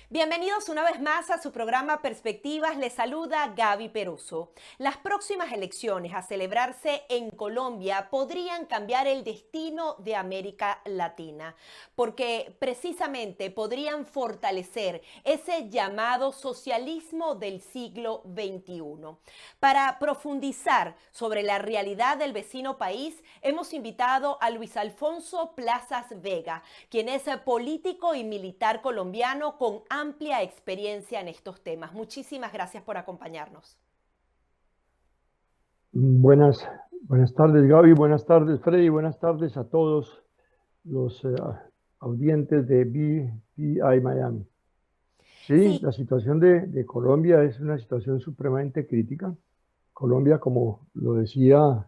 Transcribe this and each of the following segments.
Bienvenidos una vez más a su programa Perspectivas. Les saluda Gaby Peroso. Las próximas elecciones a celebrarse en Colombia podrían cambiar el destino de América Latina, porque precisamente podrían fortalecer ese llamado socialismo del siglo XXI. Para profundizar sobre la realidad del vecino país, hemos invitado a Luis Alfonso Plazas Vega, quien es político y militar colombiano con amplia experiencia en estos temas. Muchísimas gracias por acompañarnos. Buenas tardes, Gaby, buenas tardes, Freddy, buenas tardes a todos los audientes de BPI Miami. Sí, la Sí, situación de Colombia es una situación supremamente crítica. Colombia, como lo decía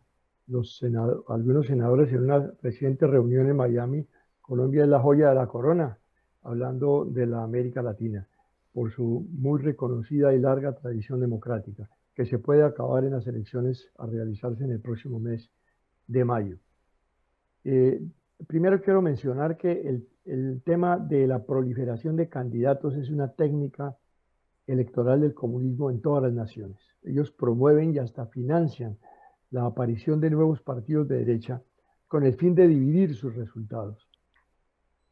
algunos senadores en una reciente reunión en Miami, Colombia es la joya de la corona, hablando de la América Latina, por su muy reconocida y larga tradición democrática, que se puede acabar en las elecciones a realizarse en el próximo mes de mayo. Eh, Primero quiero mencionar que el tema de la proliferación de candidatos es una técnica electoral del comunismo en todas las naciones. Ellos promueven y hasta financian la aparición de nuevos partidos de derecha con el fin de dividir sus resultados.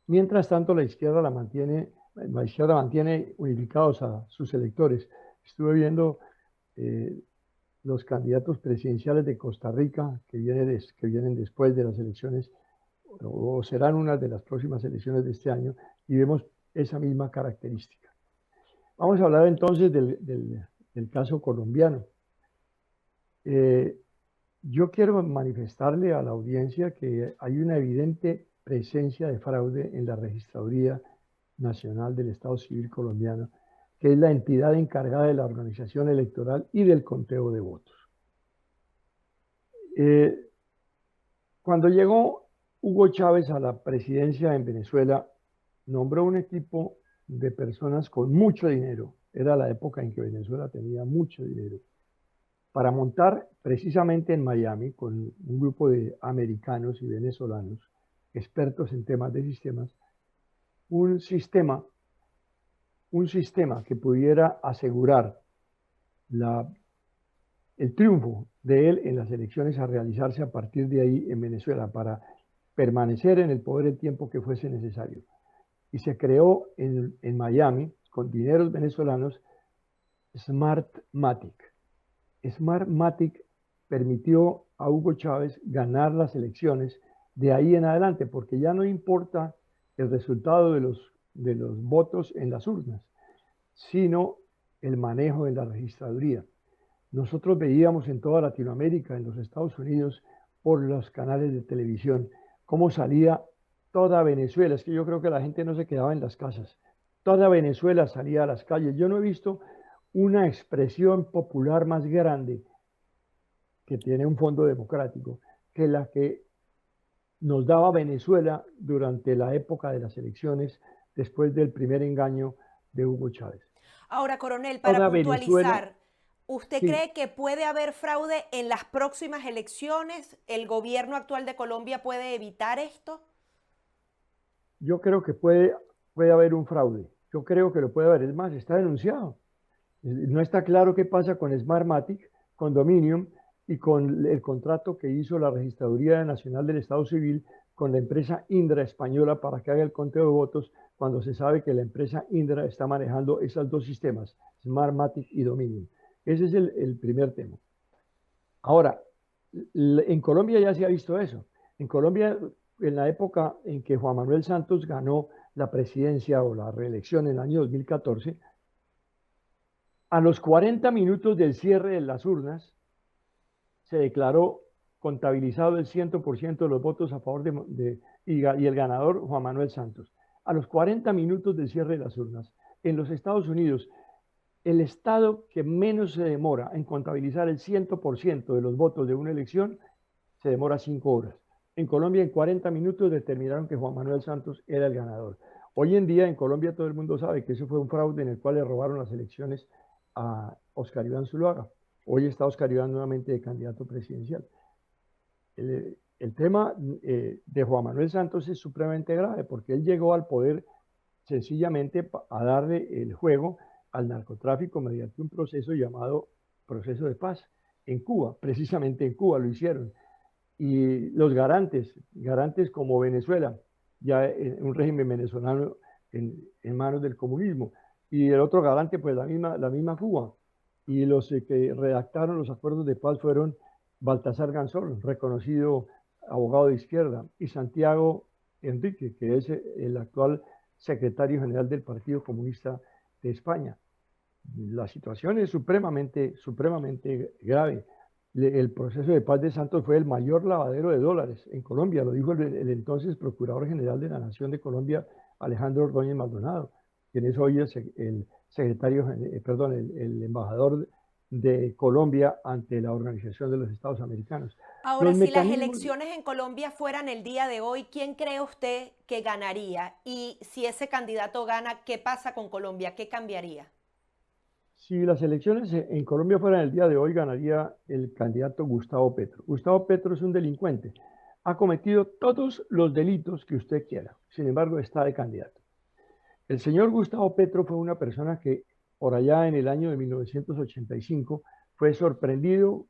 Mientras tanto, la izquierda mantiene unificados a sus electores. Estuve viendo eh, los candidatos presidenciales de Costa Rica que vienen después de las elecciones o serán una de las próximas elecciones de este año y vemos esa misma característica. Vamos a hablar entonces del caso colombiano. Eh, yo quiero manifestarle a la audiencia que hay una evidente presencia de fraude en la Registraduría Nacional del Estado Civil colombiano, que es la entidad encargada de la organización electoral y del conteo de votos. Eh, Cuando llegó Hugo Chávez a la presidencia en Venezuela, nombró un equipo de personas con mucho dinero. Era la época en que Venezuela tenía mucho dinero para montar precisamente en Miami con un grupo de americanos y venezolanos expertos en temas de sistemas, un sistema, un sistema que pudiera asegurar la, el triunfo de él en las elecciones a realizarse a partir de ahí en Venezuela para permanecer en el poder el tiempo que fuese necesario. Y se creó en Miami, con dineros venezolanos, Smartmatic. Smartmatic permitió a Hugo Chávez ganar las elecciones de ahí en adelante, porque ya no importa el resultado de los votos en las urnas, sino el manejo de la registraduría. Nosotros veíamos en toda Latinoamérica, en los Estados Unidos, por los canales de televisión, cómo salía toda Venezuela. Es que yo creo que la gente no se quedaba en las casas. Toda Venezuela salía a las calles. Yo no he visto una expresión popular más grande que tiene un fondo democrático, que la que nos daba Venezuela durante la época de las elecciones, después del primer engaño de Hugo Chávez. ahora, coronel, para Toda Venezuela, puntualizar, ¿usted sí, cree que puede haber fraude en las próximas elecciones? ¿El gobierno actual de Colombia puede evitar esto? yo creo que puede haber un fraude. Yo creo que lo puede haber. Es más, está denunciado. No está claro qué pasa con Smartmatic, con Dominion y con el contrato que hizo la Registraduría Nacional del Estado Civil con la empresa Indra española para que haga el conteo de votos cuando se sabe que la empresa Indra está manejando esos dos sistemas, Smartmatic y Dominion. Ese es el primer tema. Ahora, en Colombia ya se ha visto eso. En Colombia, en la época en que Juan Manuel Santos ganó la presidencia o la reelección en el año 2014, a los 40 minutos del cierre de las urnas, se declaró contabilizado el 100% de los votos a favor y el ganador Juan Manuel Santos. A los 40 minutos del cierre de las urnas, en los Estados Unidos, el estado que menos se demora en contabilizar el 100% de los votos de una elección se demora 5 horas. En Colombia, en 40 minutos determinaron que Juan Manuel Santos era el ganador. Hoy en día en Colombia todo el mundo sabe que eso fue un fraude en el cual le robaron las elecciones a Oscar Iván Zuluaga. Hoy está Oscar Iván nuevamente de candidato presidencial. El tema de Juan Manuel Santos es supremamente grave porque él llegó al poder sencillamente a darle el juego al narcotráfico mediante un proceso llamado proceso de paz. En Cuba, precisamente en Cuba lo hicieron. Y los garantes como Venezuela, ya en un régimen venezolano en manos del comunismo. Y el otro garante, pues la misma Cuba. Y los que redactaron los acuerdos de paz fueron Baltasar Garzón, reconocido abogado de izquierda, y Santiago Enrique, que es el actual secretario general del Partido Comunista de España. La situación es supremamente grave. El proceso de paz de Santos fue el mayor lavadero de dólares en Colombia, lo dijo el entonces Procurador General de la Nación de Colombia, Alejandro Ordóñez Maldonado, quien es hoy el secretario, perdón, el embajador de Colombia ante la Organización de los Estados Americanos. Ahora, Los si las mecanismos, elecciones en Colombia fueran el día de hoy, ¿quién cree usted que ganaría? Y si ese candidato gana, ¿qué pasa con Colombia? ¿Qué cambiaría? si las elecciones en Colombia fueran el día de hoy, ganaría el candidato Gustavo Petro. Gustavo Petro es un delincuente. Ha cometido todos los delitos que usted quiera. Sin embargo, está de candidato. El señor Gustavo Petro fue una persona que por allá en el año de 1985 fue sorprendido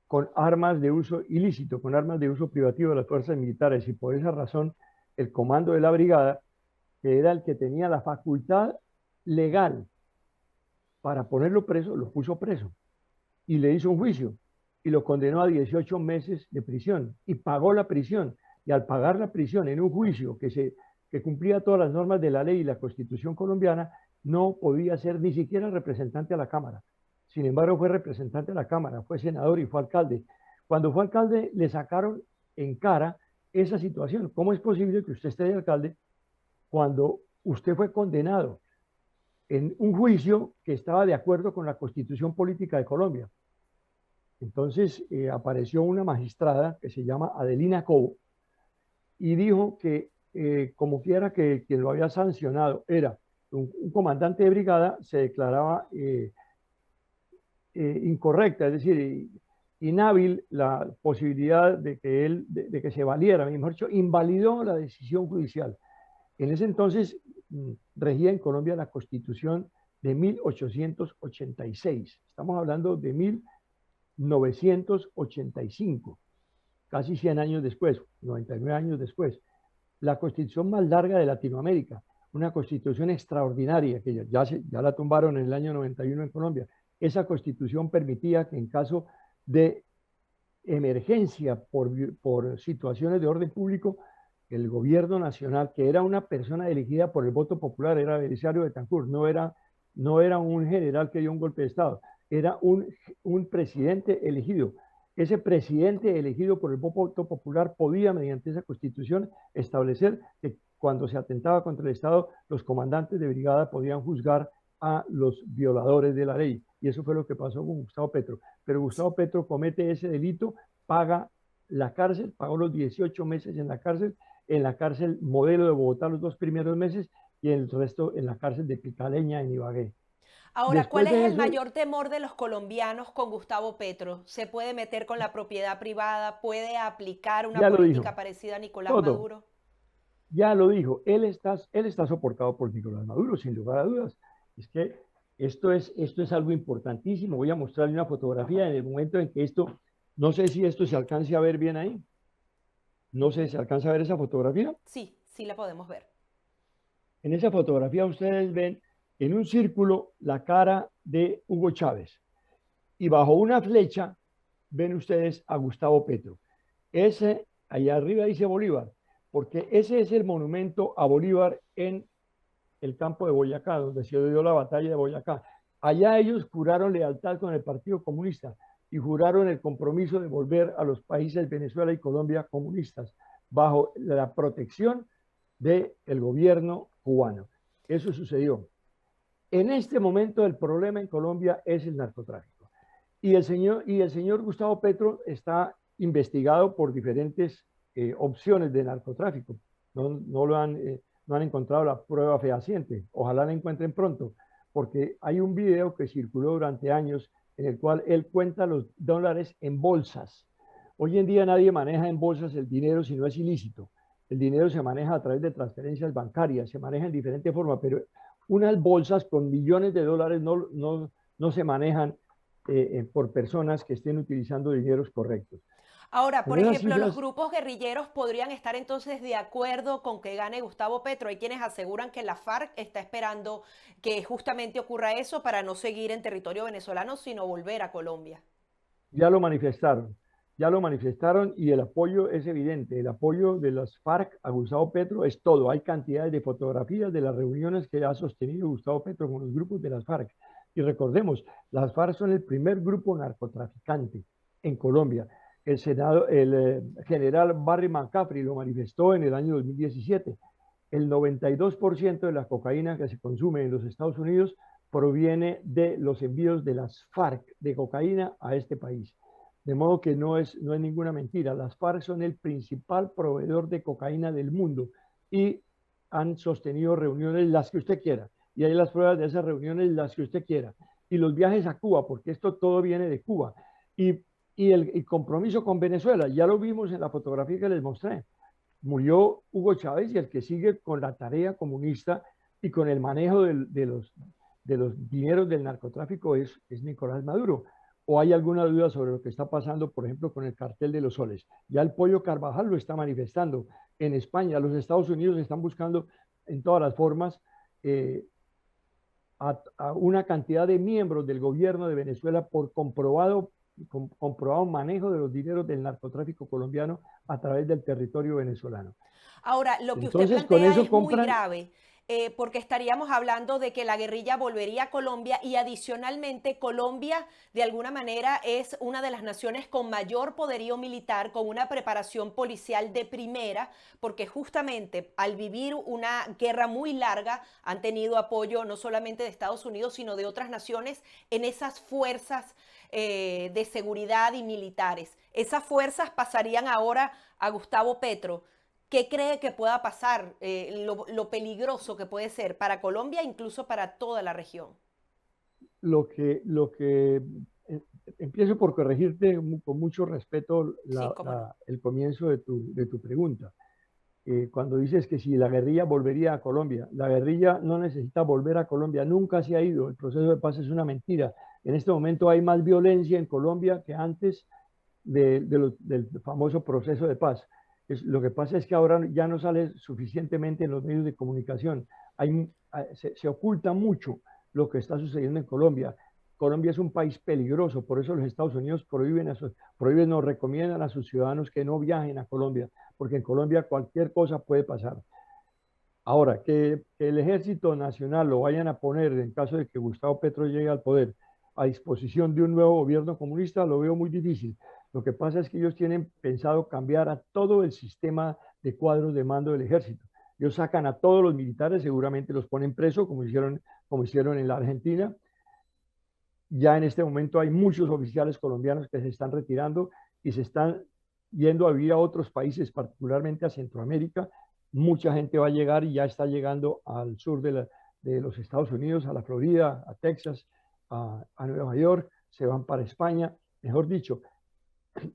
con armas de uso ilícito, con armas de uso privativo de las fuerzas militares, y por esa razón el comando de la brigada, que era el que tenía la facultad legal para ponerlo preso, lo puso preso y le hizo un juicio y lo condenó a 18 meses de prisión y pagó la prisión. Y al pagar la prisión en un juicio que cumplía todas las normas de la ley y la Constitución colombiana, no podía ser ni siquiera representante a la Cámara. Sin embargo, fue representante a la Cámara, fue senador y fue alcalde. Cuando fue alcalde, le sacaron en cara esa situación. ¿Cómo es posible que usted esté de alcalde cuando usted fue condenado en un juicio que estaba de acuerdo con la Constitución Política de Colombia? Entonces apareció una magistrada que se llama Adelina Cobo y dijo que como quiera que quien lo había sancionado era un comandante de brigada, se declaraba incorrecta, es decir, inhábil la posibilidad de que de que se valiera, mejor dicho, invalidó la decisión judicial. En ese entonces regía en Colombia la Constitución de 1886. Estamos hablando de 1985, casi 100 años después, 99 años después. La constitución más larga de Latinoamérica, una constitución extraordinaria que ya la tumbaron en el año 91 en Colombia. Esa constitución permitía que en caso de emergencia por situaciones de orden público, el gobierno nacional, que era una persona elegida por el voto popular, era Belisario Betancur, no era un general que dio un golpe de Estado, era un presidente elegido. Ese presidente elegido por el voto popular podía, mediante esa constitución, establecer que cuando se atentaba contra el Estado, los comandantes de brigada podían juzgar a los violadores de la ley. Y eso fue lo que pasó con Gustavo Petro. Pero Gustavo Petro comete ese delito, paga la cárcel, pagó los 18 meses en la cárcel modelo de Bogotá los 2 primeros meses y el resto en la cárcel de Picaleña en Ibagué. Ahora, ¿cuál Después es de el eso, mayor temor de los colombianos con Gustavo Petro? ¿Se puede meter con la propiedad privada? ¿Puede aplicar una ya lo dijo, política parecida a Nicolás todo, Maduro? ya lo dijo, él está soportado por Nicolás Maduro, sin lugar a dudas. Es que esto es algo importantísimo. Voy a mostrarle una fotografía en el momento en que esto, no sé si esto se alcance a ver bien ahí. No sé si se alcanza a ver esa fotografía. Sí, sí la podemos ver. En esa fotografía ustedes ven en un círculo la cara de Hugo Chávez y bajo una flecha ven ustedes a Gustavo Petro. Ese, allá arriba dice Bolívar, porque ese es el monumento a Bolívar en el campo de Boyacá, donde se dio la batalla de Boyacá. Allá ellos juraron lealtad con el Partido Comunista y juraron el compromiso de volver a los países Venezuela y Colombia comunistas bajo la protección del gobierno cubano. Eso sucedió. En este momento el problema en Colombia es el narcotráfico. Y el señor Gustavo Petro está investigado por diferentes opciones de narcotráfico. No han encontrado la prueba fehaciente. Ojalá la encuentren pronto, porque hay un video que circuló durante años en el cual él cuenta los dólares en bolsas. Hoy en día nadie maneja en bolsas el dinero si no es ilícito. el dinero se maneja a través de transferencias bancarias, se maneja en diferentes formas, pero unas bolsas con millones de dólares no se manejan por personas que estén utilizando dineros correctos. Ahora, Con por esas ejemplo, los cifras, grupos guerrilleros podrían estar entonces de acuerdo con que gane Gustavo Petro. Hay quienes aseguran que la FARC está esperando que justamente ocurra eso para no seguir en territorio venezolano, sino volver a Colombia. ya lo manifestaron, ya lo manifestaron y el apoyo es evidente. El apoyo de las FARC a Gustavo Petro es todo. Hay cantidades de fotografías de las reuniones que ha sostenido Gustavo Petro con los grupos de las FARC. Y recordemos, las FARC son el primer grupo narcotraficante en Colombia. El general Barry McCaffrey lo manifestó en el año 2017. El 92% de la cocaína que se consume en los Estados Unidos proviene de los envíos de las FARC de cocaína a este país. De modo que no es ninguna mentira. Las FARC son el principal proveedor de cocaína del mundo y han sostenido reuniones las que usted quiera. Y hay las pruebas de esas reuniones las que usted quiera. Y los viajes a Cuba, porque esto todo viene de Cuba. Y el compromiso con Venezuela, ya lo vimos en la fotografía que les mostré. Murió Hugo Chávez y el que sigue con la tarea comunista y con el manejo de los dineros del narcotráfico es Nicolás Maduro. ¿O hay alguna duda sobre lo que está pasando, por ejemplo, con el cartel de los soles? Ya el Pollo Carvajal lo está manifestando. En España, los Estados Unidos están buscando en todas las formas a una cantidad de miembros del gobierno de Venezuela por comprobado manejo de los dineros del narcotráfico colombiano a través del territorio venezolano. Ahora, lo que usted Entonces, con plantea eso es muy compran. grave, porque estaríamos hablando de que la guerrilla volvería a Colombia y adicionalmente Colombia de alguna manera es una de las naciones con mayor poderío militar, con una preparación policial de primera, porque justamente al vivir una guerra muy larga han tenido apoyo no solamente de Estados Unidos, sino de otras naciones en esas fuerzas de seguridad y militares. Esas fuerzas pasarían ahora a Gustavo Petro. ¿Qué cree que pueda pasar? Lo peligroso que puede ser para Colombia, incluso para toda la región. Lo que empiezo por corregirte con mucho respeto Sí, cómo no. el comienzo de tu pregunta. Cuando dices que si la guerrilla volvería a Colombia, la guerrilla no necesita volver a Colombia, nunca se ha ido, el proceso de paz es una mentira. En este momento hay más violencia en Colombia que antes del famoso proceso de paz. Lo que pasa es que ahora ya no sale suficientemente en los medios de comunicación. Se oculta mucho lo que está sucediendo en Colombia. Colombia es un país peligroso, por eso los Estados Unidos prohíben o recomiendan a sus ciudadanos que no viajen a Colombia, porque en Colombia cualquier cosa puede pasar. Ahora, que el Ejército Nacional lo vayan a poner, en caso de que Gustavo Petro llegue al poder, a disposición de un nuevo gobierno comunista, lo veo muy difícil. Lo que pasa es que ellos tienen pensado cambiar a todo el sistema de cuadros de mando del ejército. Ellos sacan a todos los militares, seguramente los ponen presos, como hicieron en la Argentina. Ya en este momento hay muchos oficiales colombianos que se están retirando y se están yendo a vivir a otros países, particularmente a Centroamérica. Mucha gente va a llegar y ya está llegando al sur de los Estados Unidos, a la Florida, a Texas, a Nueva York, se van para España. Mejor dicho,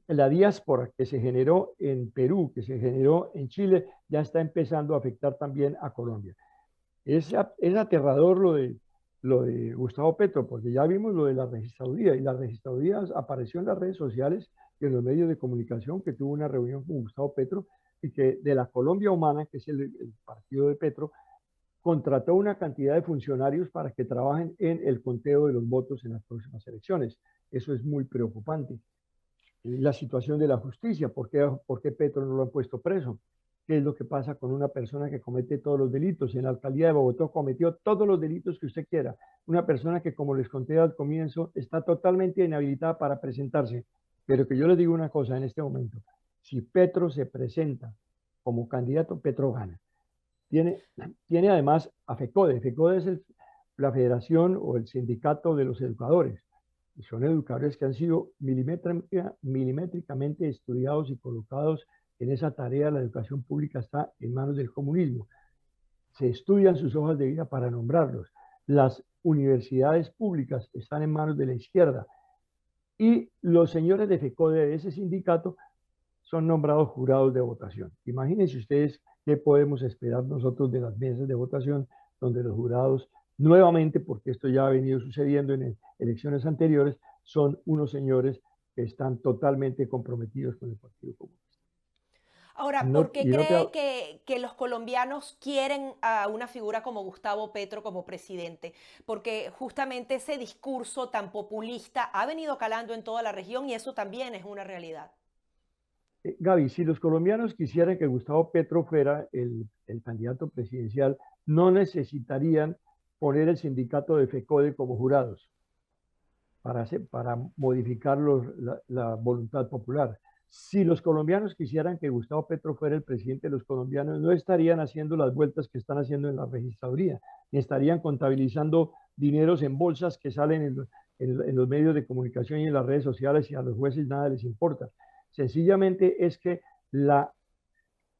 la diáspora que se generó en Perú, que se generó en Chile, ya está empezando a afectar también a Colombia. Es aterrador lo de Gustavo Petro, porque ya vimos lo de la registraduría, y la registraduría apareció en las redes sociales y en los medios de comunicación que tuvo una reunión con Gustavo Petro y que de la Colombia Humana, que es el partido de Petro, contrató una cantidad de funcionarios para que trabajen en el conteo de los votos en las próximas elecciones. Eso es muy preocupante. La situación de la justicia, por qué Petro no lo han puesto preso? ¿Qué es lo que pasa con una persona que comete todos los delitos? En la alcaldía de Bogotá cometió todos los delitos que usted quiera. Una persona que, como les conté al comienzo, está totalmente inhabilitada para presentarse. Pero que yo les digo una cosa en este momento. Si Petro se presenta como candidato, Petro gana. Tiene además a FECODE. FECODE es la federación o el sindicato de los educadores. Y son educadores que han sido milimétricamente estudiados y colocados en esa tarea. La educación pública está en manos del comunismo. Se estudian sus hojas de vida para nombrarlos. Las universidades públicas están en manos de la izquierda. Y los señores de FECODE, de ese sindicato, son nombrados jurados de votación. Imagínense ustedes qué podemos esperar nosotros de las mesas de votación, donde los jurados, nuevamente, porque esto ya ha venido sucediendo en elecciones anteriores, son unos señores que están totalmente comprometidos con el Partido Comunista. Ahora, No, ¿por qué y no te, cree que los colombianos quieren a una figura como Gustavo Petro como presidente? Porque justamente ese discurso tan populista ha venido calando en toda la región y eso también es una realidad. Gaby, si los colombianos quisieran que Gustavo Petro fuera el candidato presidencial, no necesitarían poner el sindicato de FECODE como jurados para modificar la voluntad popular. Si los colombianos quisieran que Gustavo Petro fuera el presidente de los colombianos, no estarían haciendo las vueltas que están haciendo en la registraduría, ni estarían contabilizando dineros en bolsas que salen en los medios de comunicación y en las redes sociales, y a los jueces nada les importa. Sencillamente es que la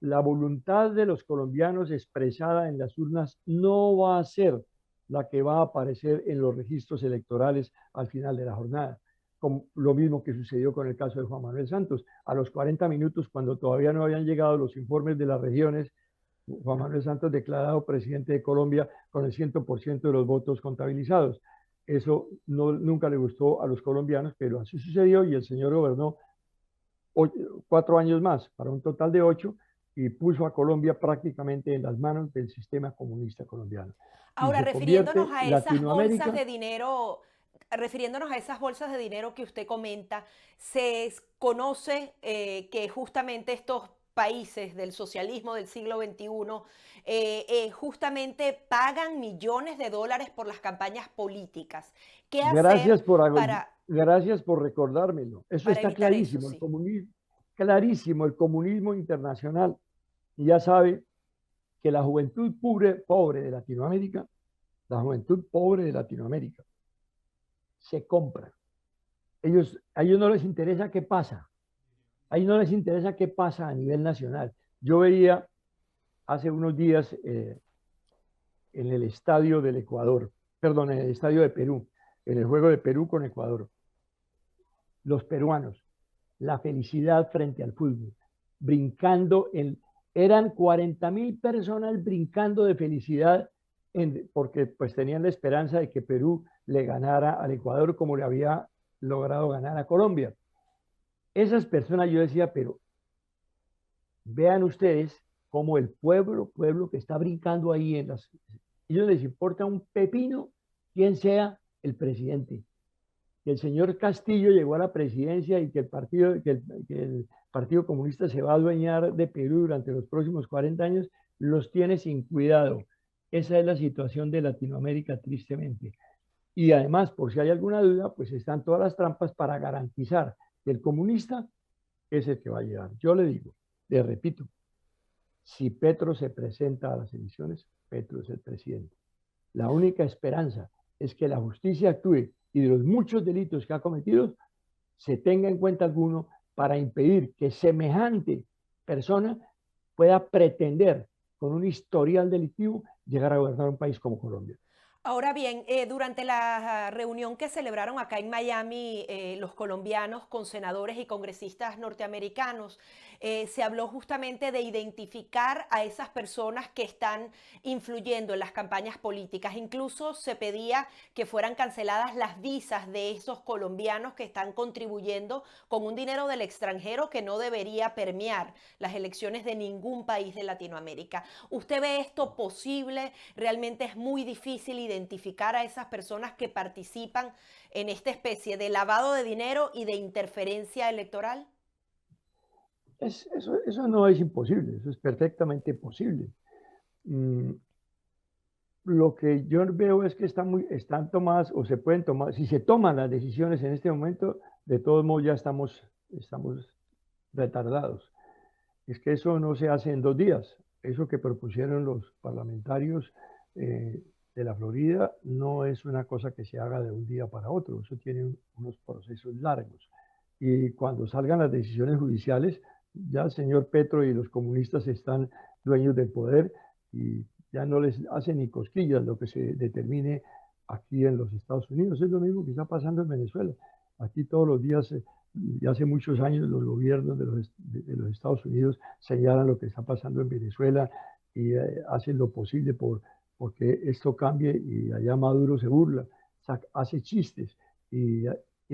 voluntad de los colombianos expresada en las urnas no va a ser la que va a aparecer en los registros electorales al final de la jornada. Como lo mismo que sucedió con el caso de Juan Manuel Santos. A los 40 minutos, cuando todavía no habían llegado los informes de las regiones, Juan Manuel Santos declarado presidente de Colombia con el 100% de los votos contabilizados. Eso no, nunca le gustó a los colombianos, pero así sucedió y el señor gobernó 4 años más, para un total de 8, y puso a Colombia prácticamente en las manos del sistema comunista colombiano. Y Ahora, se refiriéndonos convierte a esas bolsas Latinoamérica. de dinero, refiriéndonos a esas bolsas de dinero que usted comenta, se conoce que justamente estos países del socialismo del siglo XXI justamente pagan millones de dólares por las campañas políticas. ¿Qué hacer Gracias por, para, gracias por recordármelo. Eso para está evitar eso? clarísimo, Sí. clarísimo, el comunismo internacional. Y ya sabe que la juventud pobre de Latinoamérica, la juventud pobre de Latinoamérica, se compra. A ellos no les interesa qué pasa. A ellos no les interesa qué pasa a nivel nacional. Yo veía hace unos días en el estadio del Ecuador, perdón, en el estadio de Perú, en el juego de Perú con Ecuador, los peruanos, la felicidad frente al fútbol, brincando, eran 40.000 personas brincando de felicidad porque pues tenían la esperanza de que Perú le ganara al Ecuador como le había logrado ganar a Colombia. Esas personas yo decía, pero vean ustedes cómo el pueblo que está brincando ahí ellos les importa un pepino quién sea el presidente. Que el señor Castillo llegó a la presidencia y que el Partido Comunista se va a adueñar de Perú durante los próximos 40 años, los tiene sin cuidado. Esa es la situación de Latinoamérica, tristemente. Y además, por si hay alguna duda, pues están todas las trampas para garantizar que el comunista es el que va a llegar. Yo le digo, le repito, si Petro se presenta a las elecciones, Petro es el presidente. La única esperanza es que la justicia actúe y de los muchos delitos que ha cometido se tenga en cuenta alguno para impedir que semejante persona pueda pretender con un historial delictivo llegar a gobernar un país como Colombia. Ahora bien, durante la reunión que celebraron acá en Miami los colombianos con senadores y congresistas norteamericanos, se habló justamente de identificar a esas personas que están influyendo en las campañas políticas. Incluso se pedía que fueran canceladas las visas de esos colombianos que están contribuyendo con un dinero del extranjero que no debería permear las elecciones de ningún país de Latinoamérica. ¿Usted ve esto posible? ¿Realmente es muy difícil identificar a esas personas que participan en esta especie de lavado de dinero y de interferencia electoral? Eso no es imposible, eso es perfectamente posible. Mm, lo que yo veo es que están tomadas o se pueden tomar, si se toman las decisiones en este momento, de todos modos ya estamos retardados. Es que eso no se hace en 2 días. Eso que propusieron los parlamentarios de la Florida no es una cosa que se haga de un día para otro. Eso tiene unos procesos largos. Y cuando salgan las decisiones judiciales, ya el señor Petro y los comunistas están dueños del poder y ya no les hacen ni cosquillas lo que se determine aquí en los Estados Unidos. Es lo mismo que está pasando en Venezuela. Aquí todos los días ya hace muchos años los gobiernos de los Estados Unidos señalan lo que está pasando en Venezuela y hacen lo posible porque esto cambie, y allá Maduro se burla, hace chistes y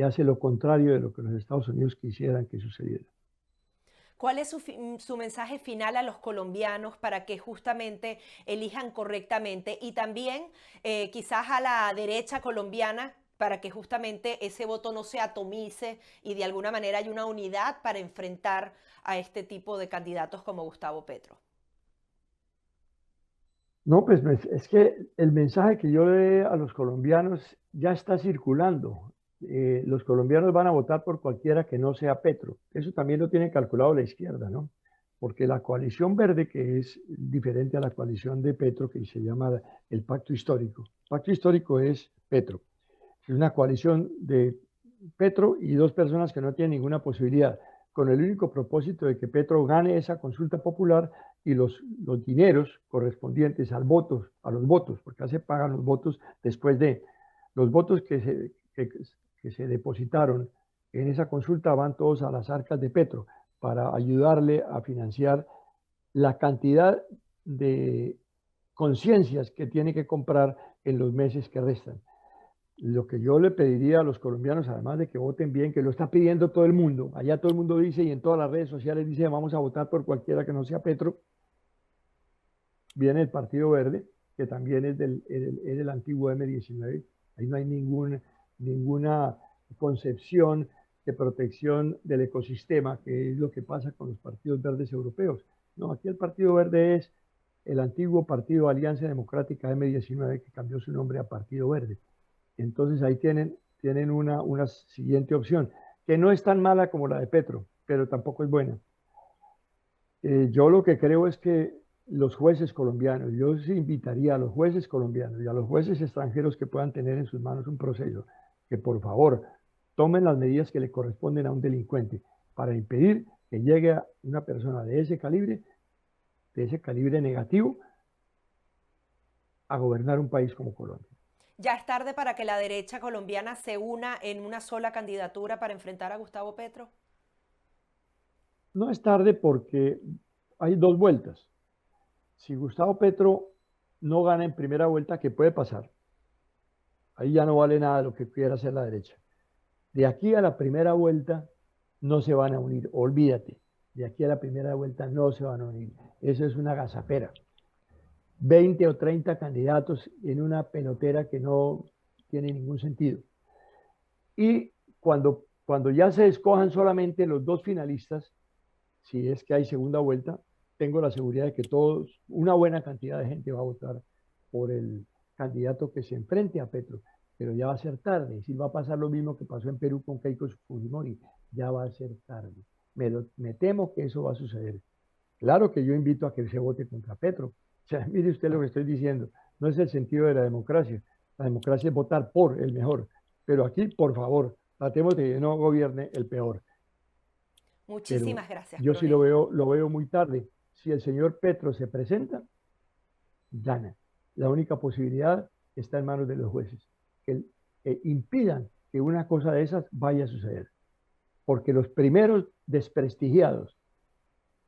hace lo contrario de lo que los Estados Unidos quisieran que sucediera. ¿Cuál es su mensaje final a los colombianos para que justamente elijan correctamente? Y también quizás a la derecha colombiana para que justamente ese voto no se atomice y de alguna manera haya una unidad para enfrentar a este tipo de candidatos como Gustavo Petro. No, pues es que el mensaje que yo le dé a los colombianos ya está circulando. Los colombianos van a votar por cualquiera que no sea Petro. Eso también lo tiene calculado la izquierda, ¿no? Porque la coalición verde, que es diferente a la coalición de Petro, que se llama el Pacto Histórico. El Pacto Histórico es Petro. Es una coalición de Petro y dos personas que no tienen ninguna posibilidad, con el único propósito de que Petro gane esa consulta popular y los dineros correspondientes a los votos, porque ya se pagan los votos después de los votos que se depositaron en esa consulta, van todos a las arcas de Petro para ayudarle a financiar la cantidad de conciencias que tiene que comprar en los meses que restan. Lo que yo le pediría a los colombianos, además de que voten bien, que lo está pidiendo todo el mundo, allá todo el mundo dice y en todas las redes sociales dice vamos a votar por cualquiera que no sea Petro, viene el Partido Verde, que también es del antiguo M19, ahí no hay ninguna concepción de protección del ecosistema, que es lo que pasa con los partidos verdes europeos. No, aquí el Partido Verde es el antiguo Partido Alianza Democrática M19, que cambió su nombre a Partido Verde. Entonces ahí tienen una siguiente opción, que no es tan mala como la de Petro, pero tampoco es buena. Yo lo que creo es que los jueces colombianos, yo sí invitaría a los jueces colombianos y a los jueces extranjeros que puedan tener en sus manos un proceso, que por favor tomen las medidas que le corresponden a un delincuente para impedir que llegue a una persona de ese calibre negativo, a gobernar un país como Colombia. ¿Ya es tarde para que la derecha colombiana se una en una sola candidatura para enfrentar a Gustavo Petro? No es tarde porque hay dos vueltas. Si Gustavo Petro no gana en primera vuelta, ¿qué puede pasar? Ahí ya no vale nada lo que quiera hacer la derecha. De aquí a la primera vuelta no se van a unir, olvídate. De aquí a la primera vuelta no se van a unir. Eso es una gazapera. 20 o 30 candidatos en una pelotera que no tiene ningún sentido. Y cuando ya se escojan solamente los dos finalistas, si es que hay segunda vuelta, tengo la seguridad de que una buena cantidad de gente va a votar por el candidato que se enfrente a Petro, pero ya va a ser tarde. Si va a pasar lo mismo que pasó en Perú con Keiko Fujimori, ya va a ser tarde. Me temo que eso va a suceder. Claro que yo invito a que se vote contra Petro. O sea, mire usted lo que estoy diciendo. No es el sentido de la democracia. La democracia es votar por el mejor. Pero aquí, por favor, tratemos de que no gobierne el peor. Muchísimas gracias, yo coronel. sí lo veo muy tarde. Si el señor Petro se presenta, gana. La única posibilidad está en manos de los jueces, que impidan que una cosa de esas vaya a suceder. Porque los primeros desprestigiados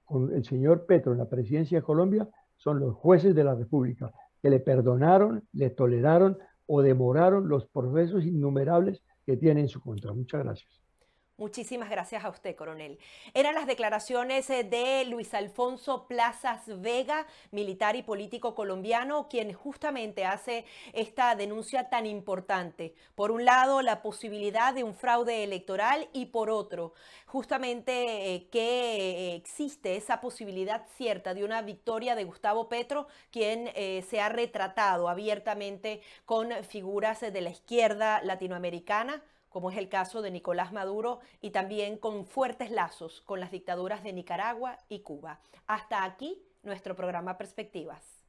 con el señor Petro en la presidencia de Colombia son los jueces de la República, que le perdonaron, le toleraron o demoraron los procesos innumerables que tiene en su contra. Muchas gracias. Muchísimas gracias a usted, coronel. Eran las declaraciones de Luis Alfonso Plazas Vega, militar y político colombiano, quien justamente hace esta denuncia tan importante. Por un lado, la posibilidad de un fraude electoral y por otro, justamente que existe esa posibilidad cierta de una victoria de Gustavo Petro, quien se ha retratado abiertamente con figuras de la izquierda latinoamericana, como es el caso de Nicolás Maduro, y también con fuertes lazos con las dictaduras de Nicaragua y Cuba. Hasta aquí nuestro programa Perspectivas.